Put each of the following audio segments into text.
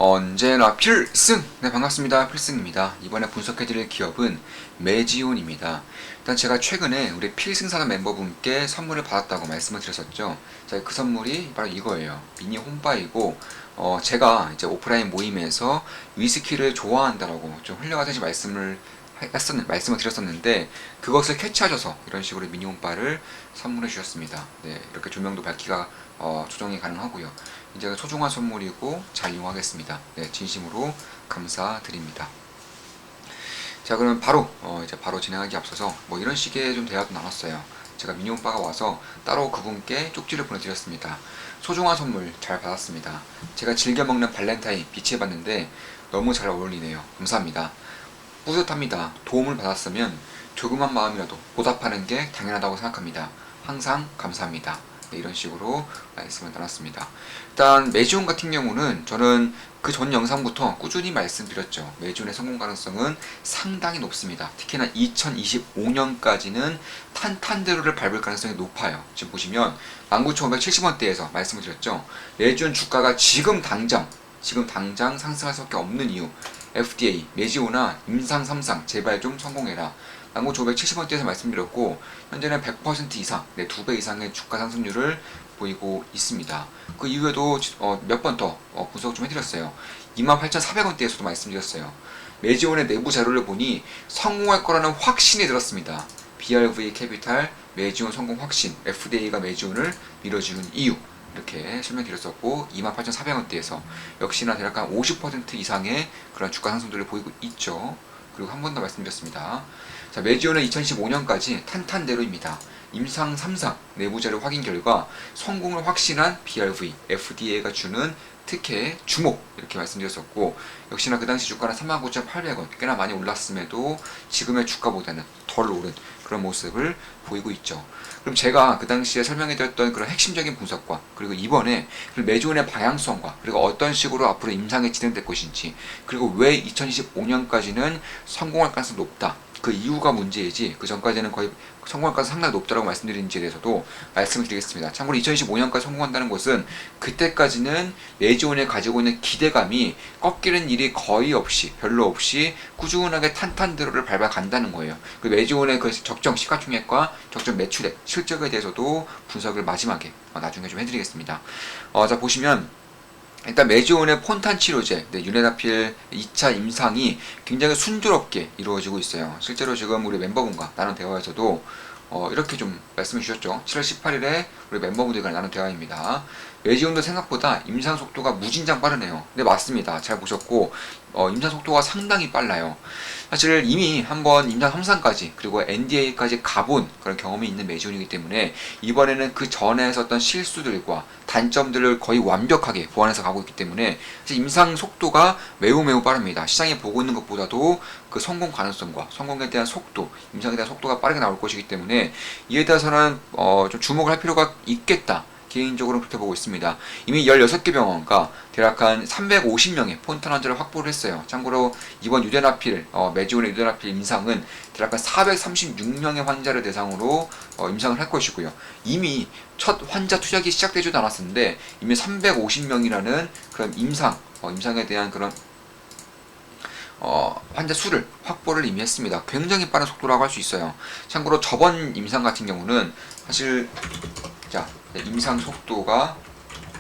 언제나 필승! 네, 반갑습니다. 필승입니다. 이번에 분석해드릴 기업은 매지온입니다. 일단 제가 최근에 우리 필승사단 멤버분께 선물을 받았다고 말씀을 드렸었죠. 자, 그 선물이 바로 이거예요. 미니 홈바이고, 제가 이제 오프라인 모임에서 위스키를 좋아한다라고 좀 흘려가듯이 말씀을 드렸었는데, 그것을 캐치하셔서 이런 식으로 미니 홈바를 선물해 주셨습니다. 네, 이렇게 조명도 밝기가 조정이 가능하고요. 이제 소중한 선물이고 잘 이용하겠습니다. 네, 진심으로 감사드립니다. 자, 그러면 바로 진행하기 앞서서 뭐 이런 식의 좀 대화도 나눴어요. 제가 미니홈바가 와서 따로 그분께 쪽지를 보내드렸습니다. 소중한 선물 잘 받았습니다. 제가 즐겨 먹는 발렌타인 비치해봤는데 너무 잘 어울리네요. 감사합니다. 뿌듯합니다. 도움을 받았으면 조그만 마음이라도 보답하는 게 당연하다고 생각합니다. 항상 감사합니다. 네, 이런 식으로 말씀을 나눴습니다. 일단 매지온 같은 경우는 저는 그 전 영상부터 꾸준히 말씀드렸죠. 매지온의 성공 가능성은 상당히 높습니다. 특히나 2025년까지는 탄탄대로를 밟을 가능성이 높아요. 지금 보시면 19,570원대에서 말씀을 드렸죠. 매지온 주가가 지금 당장 상승할 수밖에 없는 이유, FDA, 매지오나 임상 3상 제발 좀 성공해라. 19,570원대에서 말씀드렸고 현재는 100% 이상, 2배 이상의 주가 상승률을 보이고 있습니다. 그 이후에도 몇 번 더 분석 좀 해드렸어요. 28,400원대에서도 말씀드렸어요. 매지온의 내부 자료를 보니 성공할 거라는 확신이 들었습니다. BRV 캐피탈 매지온 성공 확신, FDA가 매지온을 밀어주는 이유, 이렇게 설명드렸었고 28,400원대에서 역시나 대략 한 50% 이상의 그런 주가 상승들을 보이고 있죠. 그리고 한 번 더 말씀드렸습니다. 자, 매지온은 2015년까지 탄탄대로입니다. 임상 3상 내부자료 확인 결과 성공을 확신한 BRV, FDA가 주는 특혜 주목, 이렇게 말씀드렸었고 역시나 그 당시 주가는 39,800원, 꽤나 많이 올랐음에도 지금의 주가보다는 덜 오른 그런 모습을 보이고 있죠. 그럼 제가 그 당시에 설명해드렸던 그런 핵심적인 분석과 그리고 이번에 매지온의 방향성과 그리고 어떤 식으로 앞으로 임상이 진행될 것인지, 그리고 왜 2025년까지는 성공할 가능성이 높다, 그 이유가 문제이지 그 전까지는 거의 성공할 가능성이 상당히 높다고 말씀드린지에 대해서도 말씀을 드리겠습니다. 참고로 2025년까지 성공한다는 것은 그때까지는 매지온에 가지고 있는 기대감이 꺾이는 일이 거의 없이, 별로 없이 꾸준하게 탄탄대로를 밟아간다는 거예요. 그 매지온의 그 적정 시가총액과 적정 매출액, 실적에 대해서도 분석을 마지막에 나중에 좀 해드리겠습니다. 자, 보시면 일단 매지온의 폰탄 치료제, 유네다필 2차 임상이 굉장히 순조롭게 이루어지고 있어요. 실제로 지금 우리 멤버분과 나눈 대화에서도 이렇게 좀 말씀해 주셨죠. 7월 18일에 우리 멤버분들과 나눈 대화입니다. 매지온도 생각보다 임상 속도가 무진장 빠르네요. 네, 맞습니다. 잘 보셨고 임상 속도가 상당히 빨라요. 사실 이미 한번 임상 3상까지 그리고 NDA까지 가본 그런 경험이 있는 매지온이기 때문에 이번에는 그 전에 했었던 실수들과 단점들을 거의 완벽하게 보완해서 가고 있기 때문에 임상 속도가 매우 빠릅니다. 시장이 보고 있는 것보다도 그 성공 가능성과 성공에 대한 속도, 임상에 대한 속도가 빠르게 나올 것이기 때문에 이에 대해서는 좀 주목을 할 필요가 있겠다. 개인적으로 그렇게 보고 있습니다. 이미 16개 병원과 대략 한 350명의 폰탄 환자를 확보를 했어요. 참고로 이번 매지온의 유데나필 임상은 대략 한 436명의 환자를 대상으로 임상을 할 것이고요. 이미 첫 환자 투약이 시작되지도 않았었는데 이미 350명이라는 그런 임상에 대한 그런 환자 수를 확보를 이미 했습니다. 굉장히 빠른 속도라고 할 수 있어요. 참고로 저번 임상 같은 경우는 사실 임상 속도가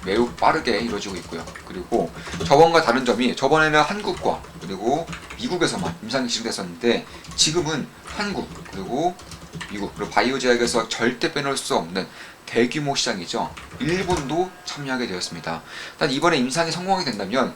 매우 빠르게 이루어지고 있고요. 그리고 저번과 다른 점이 저번에는 한국과 그리고 미국에서만 임상이 진행됐었는데 지금은 한국 그리고 미국 그리고 바이오 제약에서 절대 빼놓을 수 없는 대규모 시장이죠. 일본도 참여하게 되었습니다. 일단 이번에 임상이 성공하게 된다면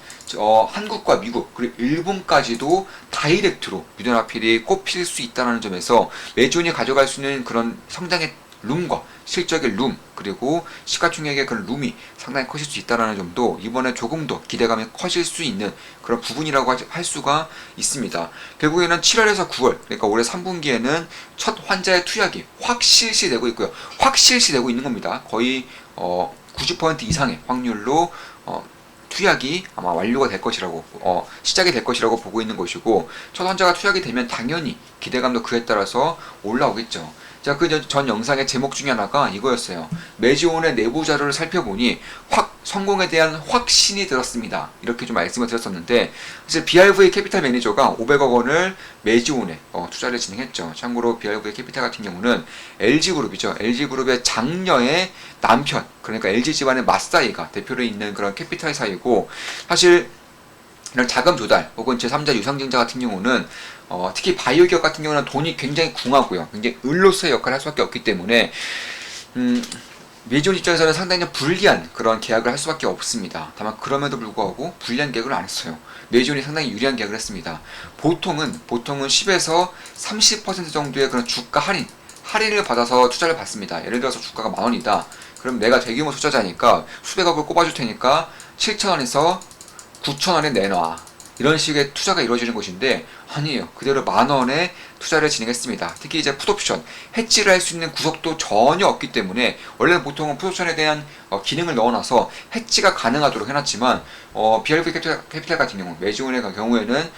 한국과 미국 그리고 일본까지도 다이렉트로 유데나필이 꼽힐 수 있다는 점에서 매지온이 가져갈 수 있는 그런 성장의 룸과 실적의 룸 그리고 시가총액의 그런 룸이 상당히 커질 수 있다는 점도 이번에 조금 더 기대감이 커질 수 있는 그런 부분이라고 할 수가 있습니다. 결국에는 7월에서 9월 그러니까 올해 3분기에는 첫 환자의 투약이 확 실시되고 있고요. 확 실시되고 있는 겁니다. 거의 90% 이상의 확률로 투약이 아마 완료가 될 것이라고 시작이 될 것이라고 보고 있는 것이고 첫 환자가 투약이 되면 당연히 기대감도 그에 따라서 올라오겠죠. 자, 그 전 영상의 제목 중에 하나가 이거였어요. 매지온의 내부 자료를 살펴보니 확 성공에 대한 확신이 들었습니다. 이렇게 좀 말씀을 드렸었는데, 사실 BRV 캐피탈 매니저가 500억 원을 매지온에 투자를 진행했죠. 참고로 BRV 캐피탈 같은 경우는 LG그룹이죠. LG그룹의 장녀의 남편, 그러니까 LG 집안의 맞사이가 대표로 있는 그런 캐피탈 사이고, 사실 이런 자금 조달 혹은 제3자 유상증자 같은 경우는 특히 바이오 기업 같은 경우는 돈이 굉장히 궁하고요. 굉장히 을로서의 역할을 할 수밖에 없기 때문에 매지온 입장에서는 상당히 좀 불리한 그런 계약을 할 수밖에 없습니다. 다만 그럼에도 불구하고 불리한 계약을 안 했어요. 매지온이 상당히 유리한 계약을 했습니다. 보통은 10에서 30% 정도의 그런 주가 할인을 받아서 투자를 받습니다. 예를 들어서 주가가 10,000원이다. 그럼 내가 대규모 투자자니까 수백억을 꼽아줄 테니까 7,000원에서 9,000원에 내놔. 이런 식의 투자가 이루어지는 것인데 아니에요. 그대로 10,000원에 투자를 진행했습니다. 특히 이제 풋옵션, 해지를 할 수 있는 구석도 전혀 없기 때문에 원래는 보통은 풋옵션에 대한 기능을 넣어놔서 해지가 가능하도록 해놨지만 BRV 캐피탈 같은 경우, 매지온의 경우에는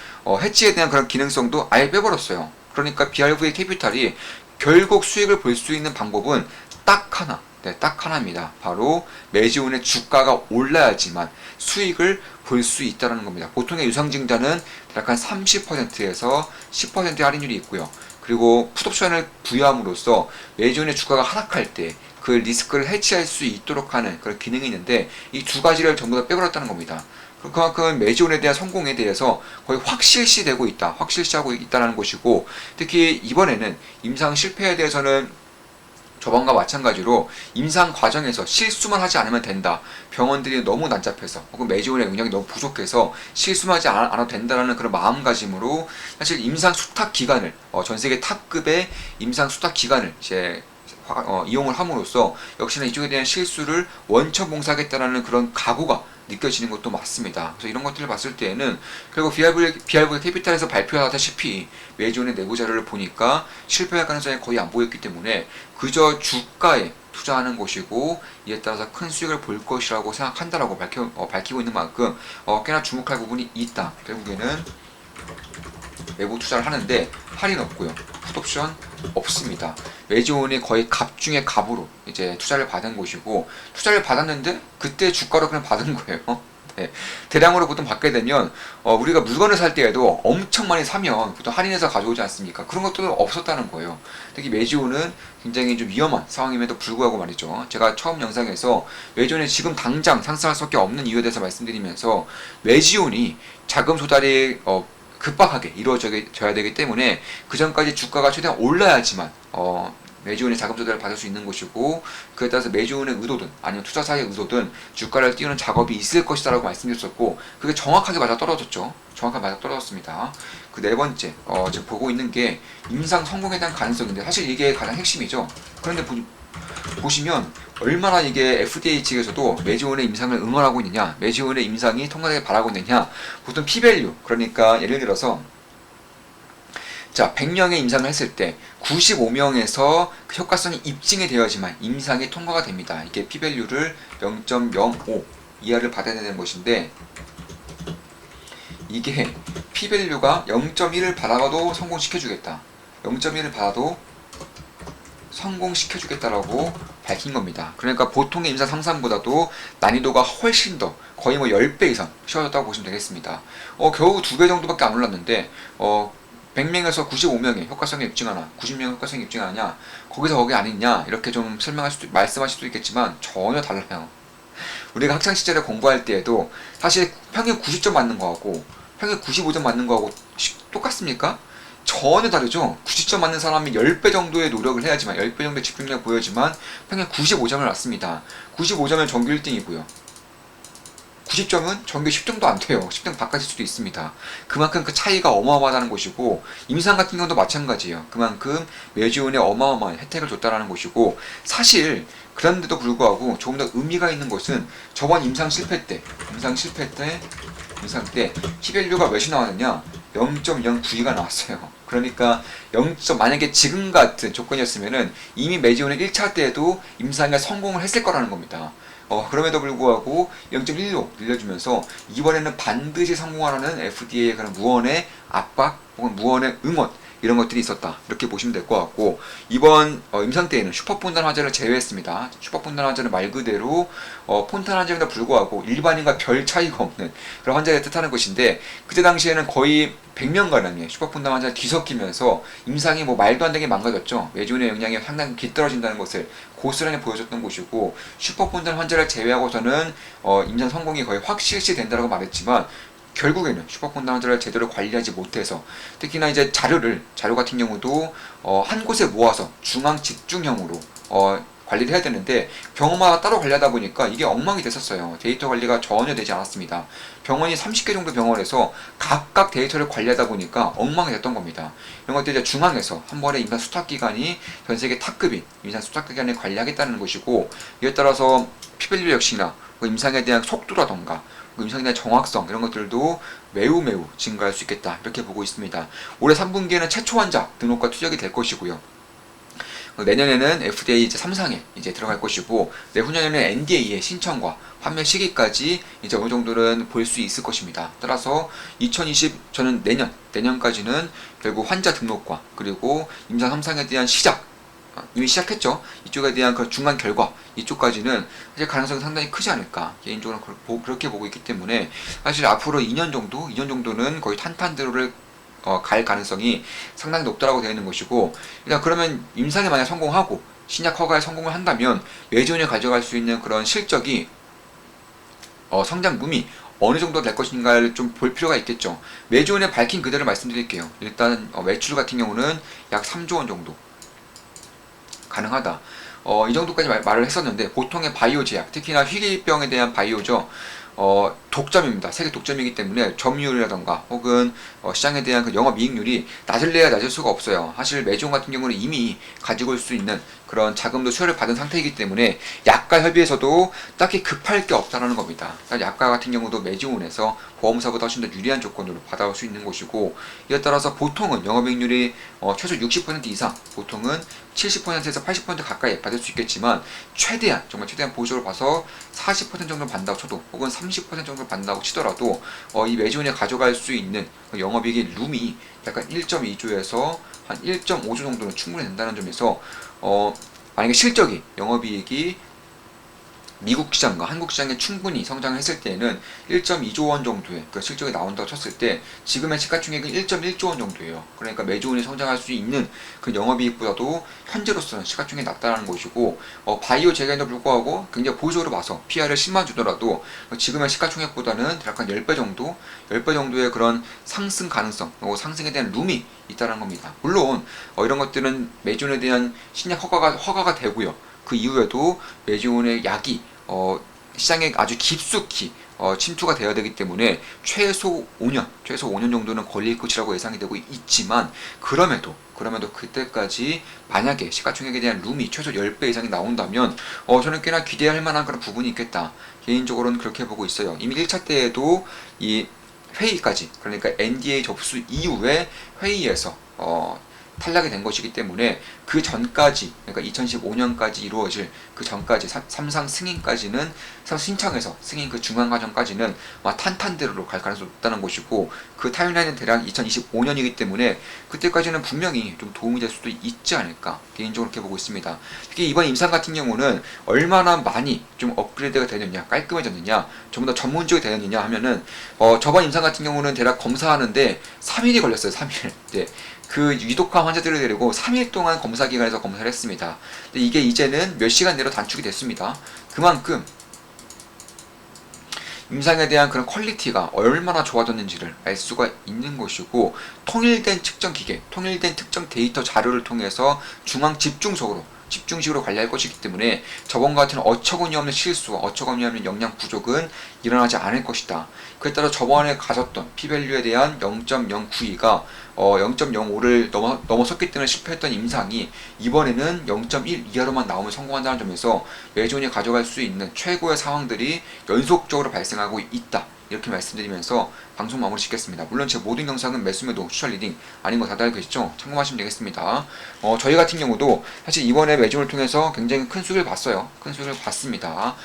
해지에 대한 그런 기능성도 아예 빼버렸어요. 그러니까 BRV 캐피탈이 결국 수익을 볼 수 있는 방법은 딱 하나. 네, 딱 하나입니다. 바로 매지온의 주가가 올라야지만 수익을 볼 수 있다는 겁니다. 보통의 유상증자는 대략 한 30%에서 10%의 할인율이 있고요. 그리고 풋옵션을 부여함으로써 매지온의 주가가 하락할 때 그 리스크를 해치할 수 있도록 하는 그런 기능이 있는데 이 두 가지를 전부 다 빼버렸다는 겁니다. 그만큼 매지온에 대한 성공에 대해서 거의 확실시되고 있다. 확실시하고 있다는 것이고, 특히 이번에는 임상 실패에 대해서는 저번과 마찬가지로 임상 과정에서 실수만 하지 않으면 된다. 병원들이 너무 난잡해서 혹은 매지온의 능력이 너무 부족해서 실수만 하지 않아도 된다는 그런 마음가짐으로 사실 임상 수탁 기간을 전 세계 탑급의 임상 수탁 기간을 이제 이용을 함으로써 역시나 이쪽에 대한 실수를 원천봉사하겠다는 그런 각오가 느껴지는 것도 맞습니다. 그래서 이런 것들을 봤을 때에는 결국 BRV 캐피탈에서 발표하다시피 매지온의 내부 자료를 보니까 실패할 가능성이 거의 안 보였기 때문에 그저 주가에 투자하는 것이고 이에 따라서 큰 수익을 볼 것이라고 생각한다라고 밝히고 있는 만큼 꽤나 주목할 부분이 있다. 결국에는 외부 투자를 하는데 할인 없고요. 풋옵션 없습니다. 매지온이 거의 갑 중에 갑으로 이제 투자를 받은 곳이고, 투자를 받았는데 그때 주가로 그냥 받은 거예요. 네. 대량으로 보통 받게 되면 우리가 물건을 살 때에도 엄청 많이 사면 보통 할인해서 가져오지 않습니까? 그런 것도 없었다는 거예요. 특히 매지온은 굉장히 좀 위험한 상황임에도 불구하고 말이죠. 제가 처음 영상에서 매지온이 지금 당장 상승할 수밖에 없는 이유에 대해서 말씀드리면서 매지온이 자금 조달이 급박하게 이루어져야 되기 때문에 그 전까지 주가가 최대한 올라야지만 매지온의 자금 조달을 받을 수 있는 것이고, 그에 따라서 매지온의 의도든 아니면 투자사의 의도든 주가를 띄우는 작업이 있을 것이다라고 말씀드렸었고, 그게 정확하게 맞아떨어졌죠. 정확하게 맞아떨어졌습니다. 그 네 번째 지금 보고 있는 게 임상 성공에 대한 가능성인데 사실 이게 가장 핵심이죠. 그런데 보시면 얼마나 이게 FDA 측에서도 매지온의 임상을 응원하고 있느냐, 매지온의 임상이 통과되길 바라고 있느냐. 보통 P-밸류, 그러니까 예를 들어서 자 100명의 임상을 했을 때 95명에서 그 효과성이 입증이 되어야지만 임상이 통과가 됩니다. 이게 P-밸류를 0.05 이하를 받아야 되는 것인데, 이게 P-밸류가 0.1을 받아도 성공시켜주겠다. 0.1을 받아도 성공시켜주겠다라고 밝힌 겁니다. 그러니까 보통의 임상 상상보다도 난이도가 훨씬 더 거의 10배 이상 쉬워졌다고 보시면 되겠습니다. 겨우 2배 정도밖에 안 올랐는데 100명에서 95명의 효과성이 입증하나 90명의 효과성이 입증하냐, 거기서 거기 아니냐 이렇게 좀 말씀하실 수도 있겠지만 전혀 달라요. 우리가 학창시절에 공부할 때에도 사실 평균 90점 맞는 거하고 평균 95점 맞는 거하고 똑같습니까? 전혀 다르죠. 90점 맞는 사람이 10배 정도의 노력을 해야지만, 10배 정도의 집중력을 보여야지만 평균 95점을 맞습니다. 95점은 전교 1등이고요. 90점은 전교 10등도 안 돼요. 10등 바깥일 수도 있습니다. 그만큼 그 차이가 어마어마하다는 것이고, 임상 같은 경우도 마찬가지예요. 그만큼 매지온에 어마어마한 혜택을 줬다는 것이고, 사실 그런데도 불구하고 조금 더 의미가 있는 것은 저번 임상 때 P-밸류가 몇이 나왔느냐, 0.092가 나왔어요. 그러니까 만약에 지금 같은 조건이었으면은 이미 매지온의 1차 때에도 임상에 성공을 했을 거라는 겁니다. 그럼에도 불구하고 0.1로 늘려주면서 이번에는 반드시 성공하라는 FDA의 그런 무언의 압박 혹은 무언의 응원, 이런 것들이 있었다. 이렇게 보시면 될 것 같고, 이번 임상 때에는 슈퍼폰단 환자를 제외했습니다. 슈퍼폰단 환자는 말 그대로 폰탄 환자임에도 불구하고 일반인과 별 차이가 없는 그런 환자를 뜻하는 것인데, 그때 당시에는 거의 100명가량의 슈퍼폰단 환자가 뒤섞이면서 임상이 뭐 말도 안 되게 망가졌죠. 메지온의 영향이 상당히 뒤떨어진다는 것을 고스란히 보여줬던 곳이고, 슈퍼폰단 환자를 제외하고서는 임상 성공이 거의 확실시 된다고 말했지만, 결국에는 슈퍼폰단 환자를 제대로 관리하지 못해서, 특히나 이제 자료 같은 경우도 한 곳에 모아서 중앙 집중형으로 관리를 해야 되는데, 병원마다 따로 관리하다 보니까 이게 엉망이 됐었어요. 데이터 관리가 전혀 되지 않았습니다. 병원이 30개 정도 병원에서 각각 데이터를 관리하다 보니까 엉망이 됐던 겁니다. 이런 것들 이제 중앙에서 한 번에 임상 수탁기관이 전 세계 탑급인 임상 수탁기관을 관리하겠다는 것이고, 이에 따라서 피밸류 역시나 임상에 대한 속도라던가 임상에 대한 정확성 이런 것들도 매우 증가할 수 있겠다, 이렇게 보고 있습니다. 올해 3분기에는 최초 환자 등록과 투약이 될 것이고요. 내년에는 FDA 이제 3상에 이제 들어갈 것이고, 내후년에는 NDA의 신청과 판매 시기까지 이제 어느 정도는 볼 수 있을 것입니다. 따라서 저는 내년까지는 결국 환자 등록과 그리고 임상 3상에 대한 이미 시작했죠. 이쪽에 대한 그 중간 결과, 이쪽까지는 사실 가능성이 상당히 크지 않을까, 개인적으로 그렇게 보고 있기 때문에, 사실 앞으로 2년 정도는 거의 탄탄대로를 갈 가능성이 상당히 높다라고 되어 있는 것이고, 일단 그러면 임상에 만약 성공하고 신약 허가에 성공을 한다면 메지온이 가져갈 수 있는 그런 실적이 성장 룸이 어느 정도 될 것인가를 좀 볼 필요가 있겠죠. 메지온에 밝힌 그대로 말씀드릴게요. 일단 매출 같은 경우는 약 3조 원 정도 가능하다. 이 정도까지 말을 했었는데, 보통의 바이오 제약, 특히나 희귀병에 대한 바이오죠. 독점입니다. 세계 독점이기 때문에 점유율이라던가 혹은 시장에 대한 그 영업이익률이 낮을래야 낮을 수가 없어요. 사실 메지온 같은 경우는 이미 가지고 올 수 있는 그런 자금도 수혈을 받은 상태이기 때문에 약가 협의에서도 딱히 급할 게 없다는 겁니다. 약가 같은 경우도 메지온에서 보험사보다 훨씬 더 유리한 조건으로 받아올 수 있는 것이고, 이에 따라서 보통은 영업이익률이 최소 60% 이상, 보통은 70%에서 80% 가까이 받을 수 있겠지만, 정말 최대한 보조를 봐서 40% 정도 받는다고 쳐도, 혹은 30% 정도 받는다고 치더라도 이 메지온에 가져갈 수 있는 영업이익의 룸이 약간 1.2조에서 한 1.5조 정도는 충분히 된다는 점에서, 만약에 실적이, 영업이익이 미국 시장과 한국 시장에 충분히 성장을 했을 때에는 1.2조 원 정도의 그 실적이 나온다고 쳤을 때, 지금의 시가총액은 1.1조 원 정도예요. 그러니까 메지온이 성장할 수 있는 그 영업이익보다도 현재로서는 시가총액이 낮다는 것이고, 바이오 재계에도 불구하고 굉장히 보조로 봐서 PR을 10만 주더라도 지금의 시가총액보다는 약간 10배 정도의 그런 상승 가능성, 상승에 대한 룸이 있다는 겁니다. 물론 이런 것들은 메지온에 대한 신약 허가가 되고요. 그 이후에도 메지온의 약이 시장에 아주 깊숙이 침투가 되어야 되기 때문에 최소 5년 정도는 걸릴 것이라고 예상이 되고 있지만, 그럼에도 그때까지 만약에 시가총액에 대한 룸이 최소 10배 이상이 나온다면 저는 꽤나 기대할 만한 그런 부분이 있겠다, 개인적으로는 그렇게 보고 있어요. 이미 1차 때에도 이 회의까지, 그러니까 NDA 접수 이후에 회의에서 탈락이 된 것이기 때문에, 그 전까지, 그러니까 2015년까지 이루어질 그 전까지 3상 승인까지는, 신청에서 승인 그 중간 과정까지는 탄탄대로로 갈 가능성이 높다는 것이고, 그 타임라인은 대략 2025년이기 때문에 그때까지는 분명히 좀 도움이 될 수도 있지 않을까, 개인적으로 그렇게 보고 있습니다. 특히 이번 임상 같은 경우는 얼마나 많이 좀 업그레이드가 되느냐, 깔끔해졌느냐, 좀 더 전문적이 되느냐 하면은, 저번 임상 같은 경우는 대략 검사하는데 3일이 걸렸어요. 3일. 네. 그 위독한 환자들을 데리고 3일 동안 검사기관에서 검사를 했습니다. 근데 이게 이제는 몇 시간 내로 단축이 됐습니다. 그만큼 임상에 대한 그런 퀄리티가 얼마나 좋아졌는지를 알 수가 있는 것이고, 통일된 측정 기계, 통일된 특정 데이터 자료를 통해서 중앙 집중식으로 관리할 것이기 때문에, 저번과 같은 어처구니 없는 실수와 어처구니 없는 영양 부족은 일어나지 않을 것이다. 그에 따라 저번에 가졌던 P밸류에 대한 0.092가 0.05를 넘어섰기 때문에 실패했던 임상이 이번에는 0.1 이하로만 나오면 성공한다는 점에서 메지온이 가져갈 수 있는 최고의 상황들이 연속적으로 발생하고 있다, 이렇게 말씀드리면서 방송 마무리 짓겠습니다. 물론 제 모든 영상은 매수매도, 추천 리딩 아닌 거 다들 알고 계시죠? 참고하시면 되겠습니다. 저희 같은 경우도 사실 이번에 메지온을 통해서 굉장히 큰 수익을 봤어요. 큰 수익을 봤습니다.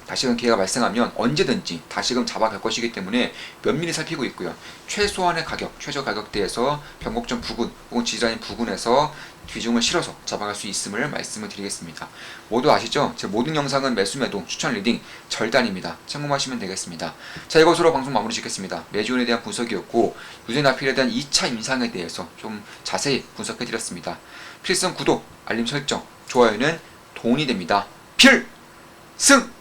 다시금 기회가 발생하면 언제든지 다시금 잡아갈 것이기 때문에 면밀히 살피고 있고요. 최소한의 가격, 최저 가격대에서 변곡점 부근 혹은 지지라인 부근에서 비중을 실어서 잡아갈 수 있음을 말씀을 드리겠습니다. 모두 아시죠? 제 모든 영상은 매수 매도 추천 리딩 절단입니다. 참고하시면 되겠습니다. 자, 이것으로 방송 마무리 짓겠습니다. 매지온에 대한 분석이었고 유세 나필에 대한 2차 임상에 대해서 좀 자세히 분석해 드렸습니다. 필승 구독, 알림 설정, 좋아요는 돈이 됩니다. 필승!